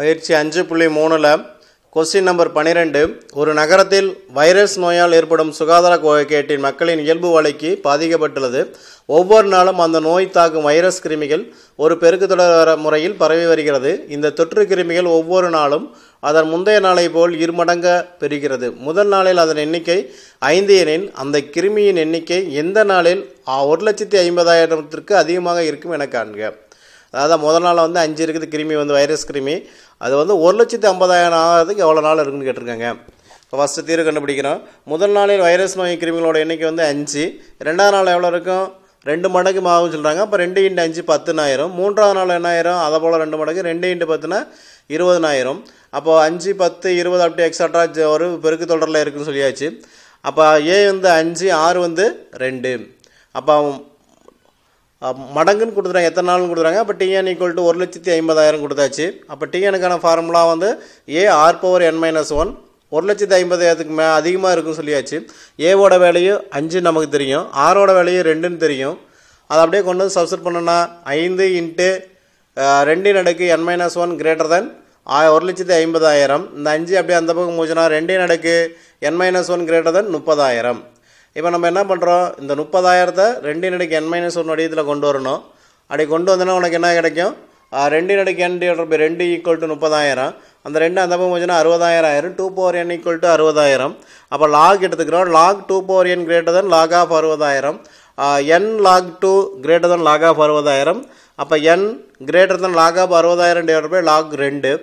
பயிற்சி 5.3ல் question number 12 ஒரு நகரத்தில் வைரஸ் நோயால் ஏற்படும் சுகாதார கேட்டின் மக்களின் இயல்பு வாழ்க்கை பாதிக்கப்பட்டுள்ளது. ஒவ்வொரு நாளும் அந்த நோய் தாக்கும் வைரஸ் கிருமிகள் ஒரு பெருக்குத்தொடர் முறையில் பரவி வருகிறது. இந்த தொற்று கிருமிகள் ஒவ்வொரு நாளும் அதன் முந்தைய நாளை போல் 2 மடங்கு பெறுகிறது. முதல் நாளில் அதன் எண்ணிக்கை 5 எனில் அந்த கிருமியின் எண்ணிக்கை எந்த நாளில் 1,50,000 அதிகமாக இருக்கும் என காண்க. அதாவது முதல் நாள் 5 இருக்குது கிருமி வைரஸ் கிருமி, அது 1,50,000 ஆகிறதுக்கு எவ்வளோ நாள் இருக்குன்னு கேட்டிருக்காங்க. இப்போ ஃபஸ்ட்டு தீர்வு கண்டுபிடிக்கிறோம். முதல் நாளில் வைரஸ் நோய் கிருமிகளோட எண்ணிக்கை 5, ரெண்டாவது நாள் எவ்வளோ இருக்கும் 2 மடங்கு ஆகும்னு சொல்கிறாங்க. அப்போ 2 × 5 10,000, மூன்றாவது நாள் என்ன ஆயிரும் அதை போல் 2 மடங்கு 2 × 10 20,000. அப்போது 5, 10, 20 அப்படி எக்ஸட்ரா ஒரு பெருக்கு தொடரில் இருக்குதுன்னு சொல்லியாச்சு. அப்போ ஏ 5, 6 2. அப்போ மடங்குன்னு கொடுத்துறாங்க, எத்தனை நாள்னு கொடுத்துறாங்க. அப்போ டிஎன் = 1,50,000 கொடுத்தாச்சு. அப்போ டிஎனுக்கான ஃபார்முலா ஏ r⁻n-1 1,50,000 அதிகமாக இருக்குன்னு சொல்லியாச்சு. ஏவோட வேல்யூ 5 நமக்கு தெரியும், ஆரோட வேல்யூ 2ன்னு தெரியும். அதை அப்படியே கொண்டு வந்து சப்ஸ்டிட் பண்ணோன்னா 5 × 2n-1 > 1,50,000. இந்த 5 அப்படியே அந்த பக்கம் மூச்சுனா 2n-1 > 30,000. இப்போ நம்ம என்ன பண்ணுறோம், இந்த 30,000 2n-1 வடிவத்தில் கொண்டு வரணும். அப்படி கொண்டு வந்தோன்னா உனக்கு என்ன கிடைக்கும், 2n/2 = 30,000. அந்த 2 அந்த பக்கம் போச்சுன்னா 60,000 ஆயிரும். 2n = 60,000. அப்போ லாக் எடுத்துக்கிறோம். Log 2n > log of 60,000. n log 2 > log of 60,000. அப்போ n > log of 60,000 log 2.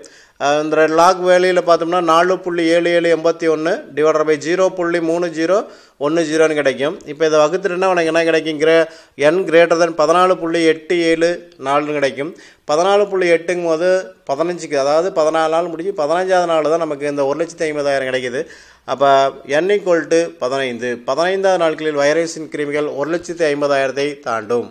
இந்த லாக் வேலையில் பார்த்தோம்னா 4.7781 / 0.3010 கிடைக்கும். இப்போ இதை வகுத்துட்டுனா உனக்கு என்ன கிடைக்கும், n > 14.874 கிடைக்கும். 14.8ங்கும் போது 15க்கு, அதாவது 14 நாள் முடிஞ்சு 15வது நாள் தான் நமக்கு இந்த 1,50,000 கிடைக்கிது. அப்போ n = 15. 15வது நாட்களில் வைரஸின் கிருமிகள் 1,50,000 தாண்டும்.